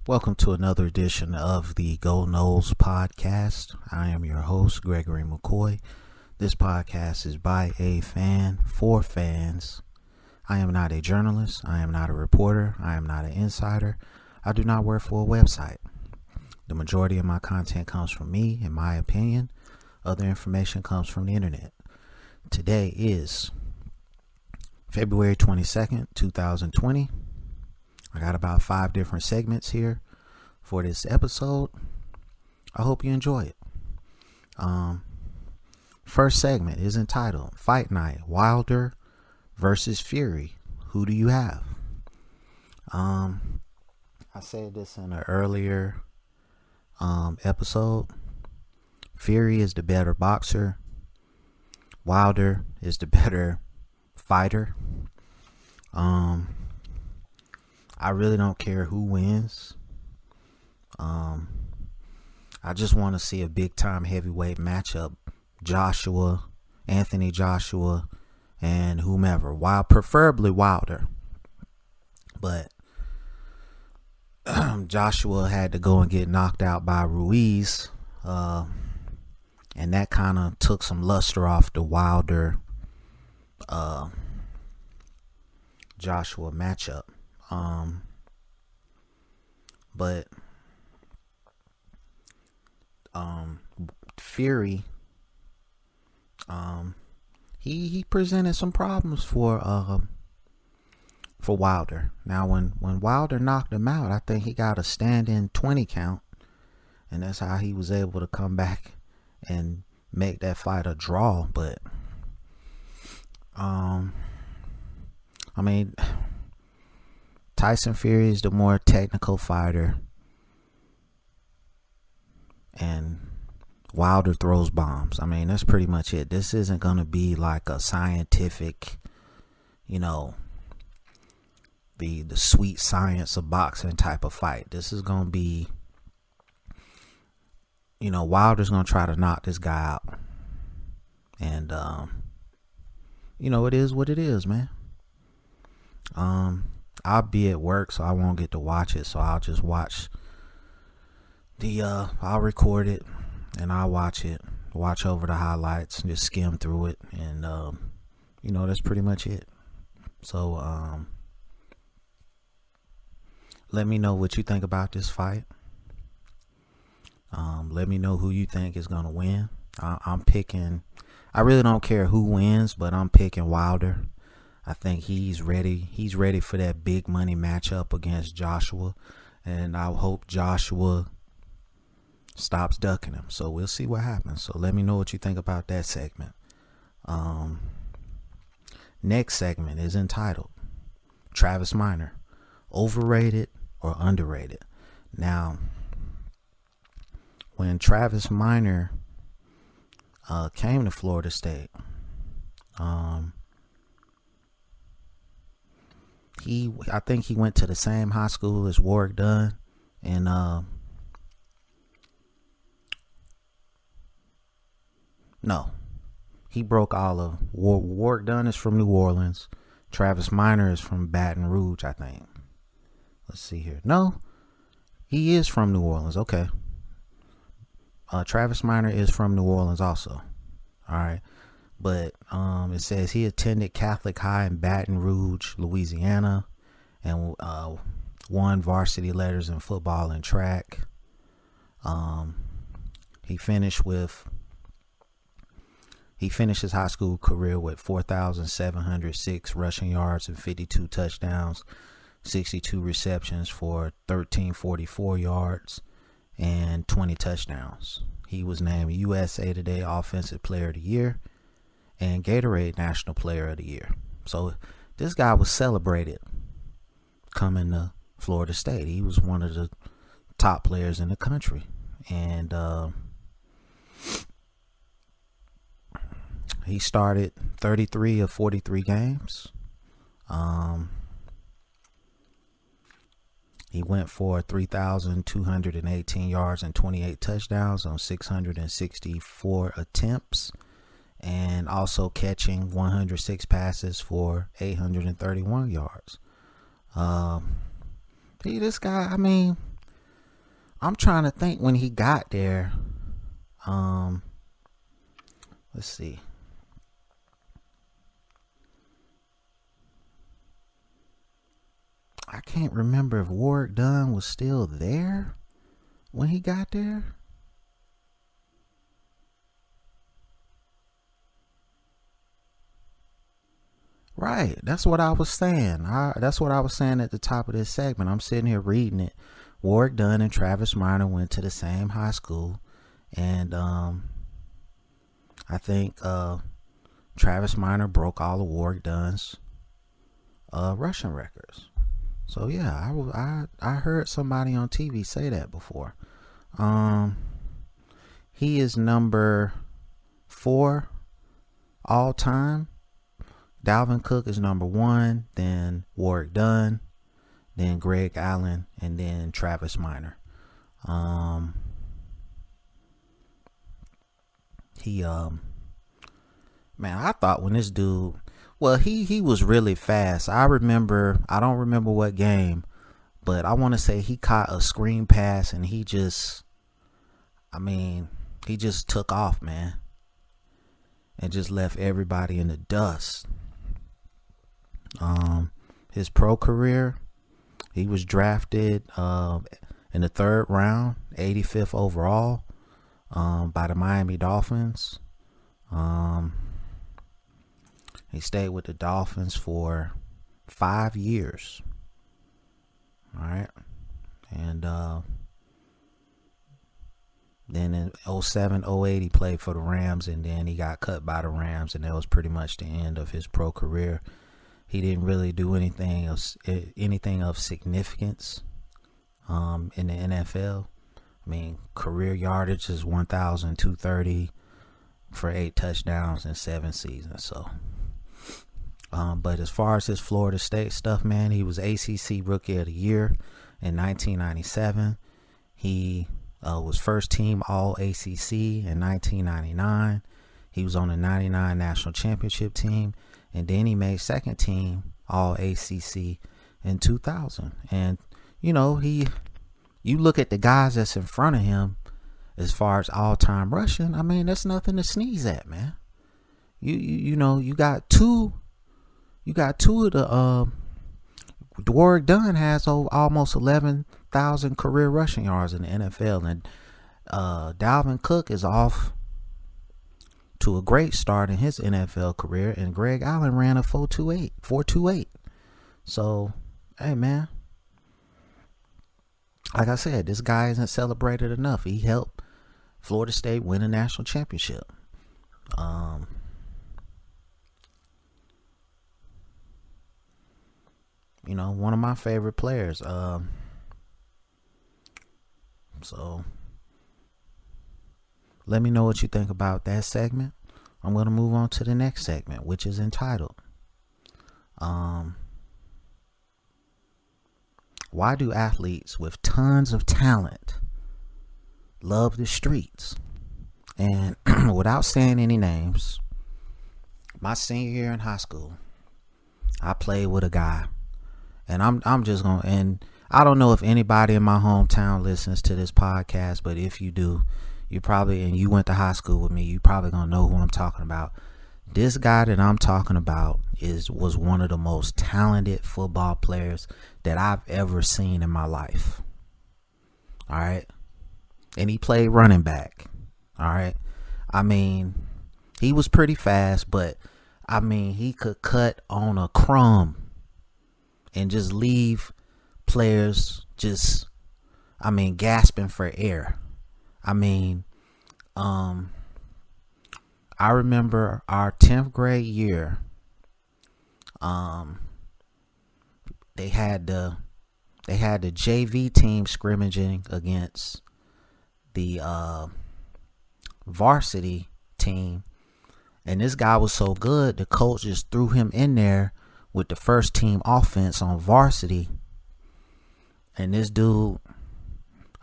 Welcome to another edition of the Noles Podcast. I am your host, Gregory McCoy. This podcast is by a fan for fans. I am not a journalist. I am not a reporter. I am not an insider. I do not work for a website. The majority of my content comes from me, in my opinion. Other information comes from the internet. Today is February 22nd, 2020. I got about 5 different segments here for this episode. I hope you enjoy it. First segment is entitled Fight Night, Wilder versus Fury. Who do you have? I said this in an earlier episode. Fury is the better boxer. Wilder is the better fighter. I really don't care who wins. I just want to see a big time heavyweight matchup. Anthony Joshua, and whomever. Preferably Wilder. But Joshua had to go and get knocked out by Ruiz. And that kind of took some luster off the Wilder Joshua matchup. But Fury, he presented some problems for Wilder. Now, when Wilder knocked him out, I think he got a stand-in 20 count, and that's how he was able to come back and make that fight a draw. But Tyson Fury is the more technical fighter, and Wilder throws bombs. That's pretty much it. This isn't going to be like a scientific, the sweet science of boxing type of fight. This is going to be, Wilder's going to try to knock this guy out. And, it is what it is, man. I'll be at work, so I won't get to watch it. So I'll just watch I'll record it and I'll watch over the highlights and just skim through it. And, that's pretty much it. So, let me know what you think about this fight. Let me know who you think is going to win. I really don't care who wins, but I'm picking Wilder. I think he's ready. He's ready for that big money matchup against Joshua. And I hope Joshua stops ducking him. So we'll see what happens. So let me know what you think about that segment. Next segment is entitled Travis Minor, overrated or underrated. Now, when Travis Minor came to Florida State, I think he went to the same high school as Warrick Dunn, and no, he broke all of Warrick Dunn is from New Orleans. Travis Minor is from Baton Rouge, I think. Let's see here. No, he is from New Orleans. Okay. Travis Minor is from New Orleans also. All right. But it says he attended Catholic High in Baton Rouge, Louisiana, and won varsity letters in football and track. He finished his high school career with 4,706 rushing yards and 52 touchdowns, 62 receptions for 1,344 yards and 20 touchdowns. He was named USA Today Offensive Player of the Year and Gatorade National Player of the Year. So this guy was celebrated coming to Florida State. He was one of the top players in the country. And he started 33 of 43 games. He went for 3,218 yards and 28 touchdowns on 664 attempts, and also catching 106 passes for 831 yards. This guy, I'm trying to think when he got there. Let's see. I can't remember if Warrick Dunn was still there when he got there. Right, that's what I was saying. That's what I was saying at the top of this segment. I'm sitting here reading it. Warrick Dunn and Travis Minor went to the same high school, and I think Travis Minor broke all of Warrick Dunn's rushing records. So yeah, I heard somebody on TV say that before. He is number 4 all time. Dalvin Cook is number 1, then Warrick Dunn, then Greg Allen, and then Travis Minor. Man, I thought when this dude, well, he was really fast. I don't remember what game, but I want to say he caught a screen pass and he just took off, man, and just left everybody in the dust. His pro career, he was drafted in the 3rd round, 85th overall, by the Miami Dolphins. He stayed with the Dolphins for 5 years. All right. And then in 07-08 he played for the Rams, and then he got cut by the Rams, and that was pretty much the end of his pro career. He didn't really do anything of significance in the NFL. I mean, career yardage is 1,230 for 8 touchdowns in 7 seasons. So, but as far as his Florida State stuff, man, he was ACC Rookie of the Year in 1997. He was first team All ACC in 1999. He was on the 99 National Championship team. And then he made second team All ACC in 2000. And, you look at the guys that's in front of him as far as all-time rushing. I mean, that's nothing to sneeze at, man. You got two of the, Warrick Dunn has almost 11,000 career rushing yards in the NFL. And Dalvin Cook is off to a great start in his NFL career, and Greg Allen ran a 4.28. So, hey, man, like I said, this guy isn't celebrated enough. He helped Florida State win a national championship. One of my favorite players. So let me know what you think about that segment. I'm going to move on to the next segment, which is entitled, Why Do Athletes with Tons of Talent Love the Streets? And without saying any names, my senior year in high school, I played with a guy, and I'm just going to, and I don't know if anybody in my hometown listens to this podcast, but if you do, and you went to high school with me, you probably gonna know who I'm talking about. This guy that I'm talking about was one of the most talented football players that I've ever seen in my life. All right. And he played running back. All right. I mean, he was pretty fast, but I mean, he could cut on a crumb and just leave players gasping for air. I mean, I remember our 10th grade year. They had the JV team scrimmaging against the varsity team, and this guy was so good, the coach just threw him in there with the first team offense on varsity. And this dude,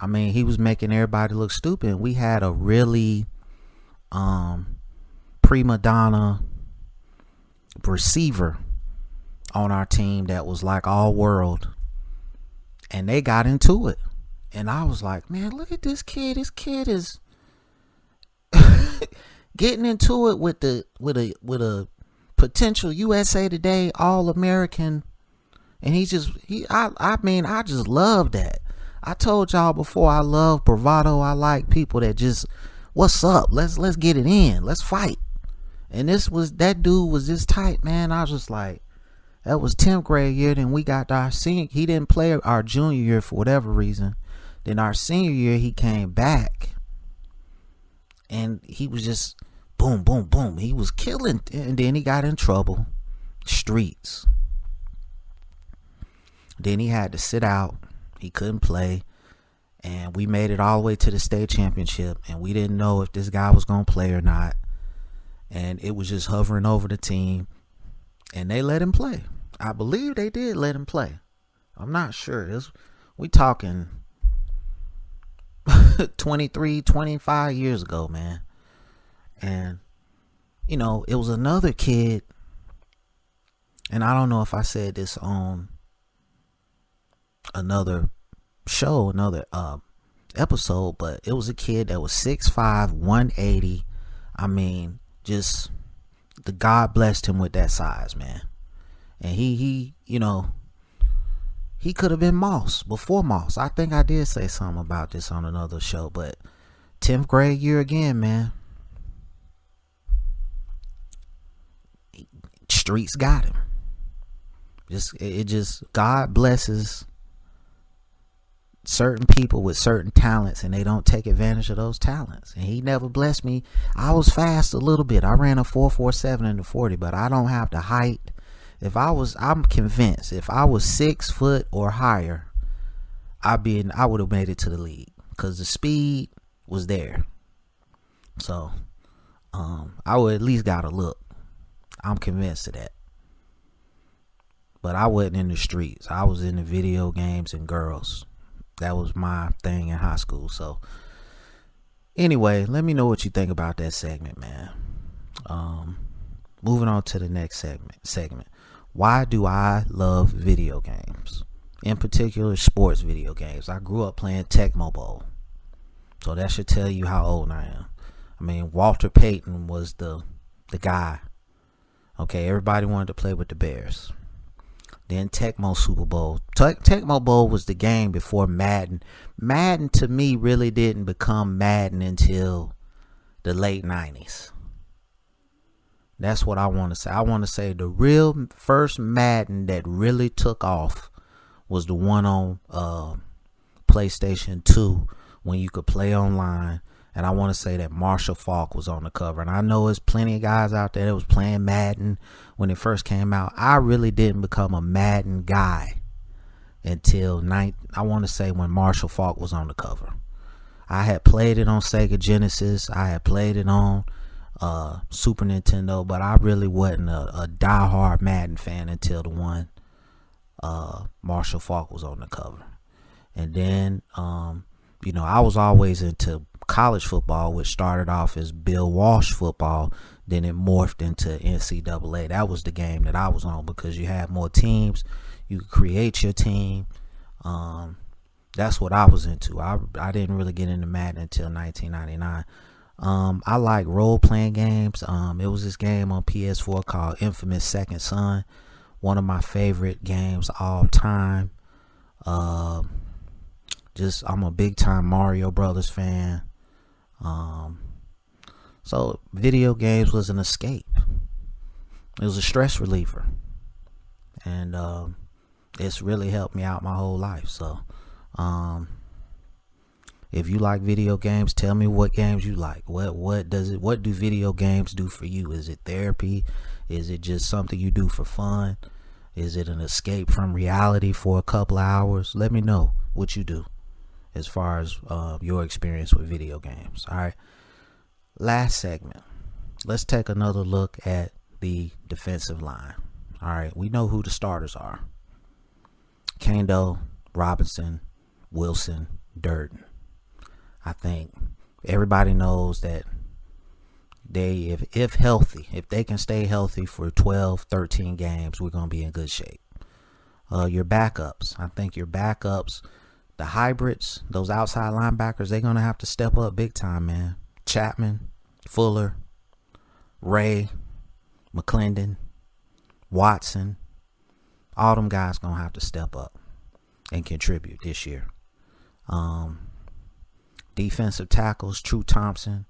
I mean, he was making everybody look stupid. We had a really prima donna receiver on our team that was like all world, and they got into it. And I was like, man, look at this kid. This kid is getting into it with a potential USA Today All-American. And I just love that. I told y'all before, I love bravado. I like people that just, what's up? Let's get it in. Let's fight. And that dude was this tight, man. I was just like, that was 10th grade year. Then we got our senior. He didn't play our junior year for whatever reason. Then our senior year, he came back. And he was just boom, boom, boom. He was killing. And then he got in trouble. Streets. Then he had to sit out. He couldn't play. And we made it all the way to the state championship. And we didn't know if this guy was going to play or not. And it was just hovering over the team. And they let him play. I believe they did let him play. I'm not sure. We talking 23, 25 years ago, man. And, it was another kid. And I don't know if I said this on another show, another episode, but it was a kid that was 6'5", 180. I mean, just the God blessed him with that size, man. And he could have been Moss before Moss. I think I did say something about this on another show, but 10th grade year again, man. Streets got him. God blesses certain people with certain talents, and they don't take advantage of those talents. And he never blessed me. I was fast a little bit. I ran a 4.47 in the 40, but I don't have the height. I'm convinced if I was 6 foot or higher, I would have made it to the league, because the speed was there. So I would at least got a look. I'm convinced of that. But I wasn't in the streets. I was in the video games and girls. That was my thing in high school. So anyway, let me know what you think about that segment, man. Moving on to the next segment. Why do I love video games? In particular, sports video games. I grew up playing Tecmo Bowl. So that should tell you how old I am. I mean, Walter Payton was the guy. Okay, everybody wanted to play with the Bears. Then Tecmo Super Bowl. Tecmo Bowl was the game before Madden. Madden to me really didn't become Madden until the late 90s. That's what I want to say. I want to say the real first Madden that really took off was the one on PlayStation 2 when you could play online. And I want to say that Marshall Faulk was on the cover. And I know there's plenty of guys out there that was playing Madden when it first came out. I really didn't become a Madden guy until I want to say when Marshall Faulk was on the cover. I had played it on Sega Genesis. I had played it on Super Nintendo, but I really wasn't a diehard Madden fan until the one Marshall Faulk was on the cover. And then I was always into college football, which started off as Bill Walsh football. Then it morphed into NCAA. That was the game that I was on because you had more teams. You could create your team. That's what I was into. I didn't really get into Madden until 1999. I like role-playing games. It was this game on PS4 called Infamous Second Son. One of my favorite games all time. I'm a big-time Mario Brothers fan. So video games was an escape. It was a stress reliever. And it's really helped me out my whole life. So if you like video games, tell me what games you like. What do video games do for you? Is it therapy? Is it just something you do for fun? Is it an escape from reality for a couple hours? Let me know what you do as far as your experience with video games. All right. Last segment. Let's take another look at the defensive line. All right. We know who the starters are. Kando, Robinson, Wilson, Durden. I think everybody knows that if healthy, if they can stay healthy for 12, 13 games, we're going to be in good shape. Your backups. I think your backups the hybrids, those outside linebackers, they're going to have to step up big time, man. Chapman, Fuller, Ray, McClendon, Watson, all them guys going to have to step up and contribute this year. Defensive tackles, True Thompson,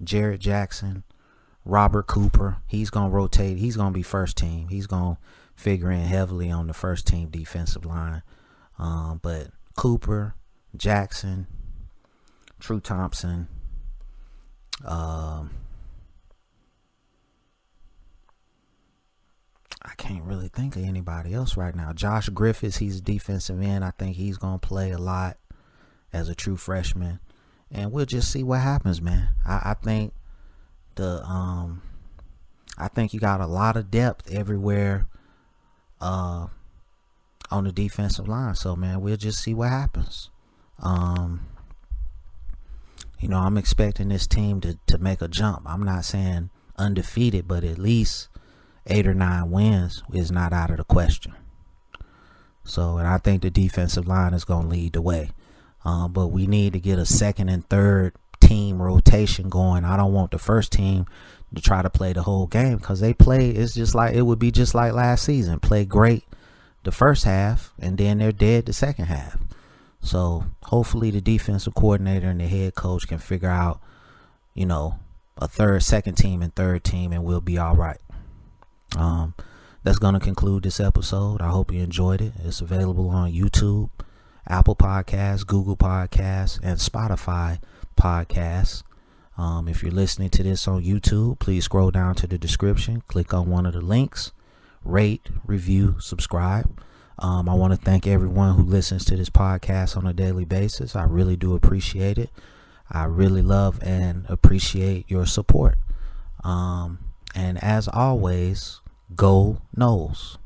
Jarrett Jackson, Robert Cooper. He's going to rotate. He's going to be first team. He's going to figure in heavily on the first team defensive line. But Cooper, Jackson, True Thompson, I can't really think of anybody else right now. Josh Griffiths, he's a defensive end. I think he's going to play a lot as a true freshman. And we'll just see what happens, man. I think I think you got a lot of depth everywhere on the defensive line. So, man, we'll just see what happens. I'm expecting this team to make a jump. I'm not saying undefeated, but at least 8 or 9 wins is not out of the question. So, and I think the defensive line is going to lead the way. But we need to get a second and third team rotation going. I don't want the first team to try to play the whole game, because it would be just like last season. Play great the first half and then they're dead the second half. So hopefully the defensive coordinator and the head coach can figure out, a second team and third team, and we'll be all right. That's going to conclude this episode. I hope you enjoyed it. It's available on YouTube, Apple Podcasts, Google Podcasts, and Spotify Podcasts. If you're listening to this on YouTube, please scroll down to the description, click on one of the links, rate, review, subscribe. I want to thank everyone who listens to this podcast on a daily basis. I really do appreciate it. I really love and appreciate your support. And as always, go Noles.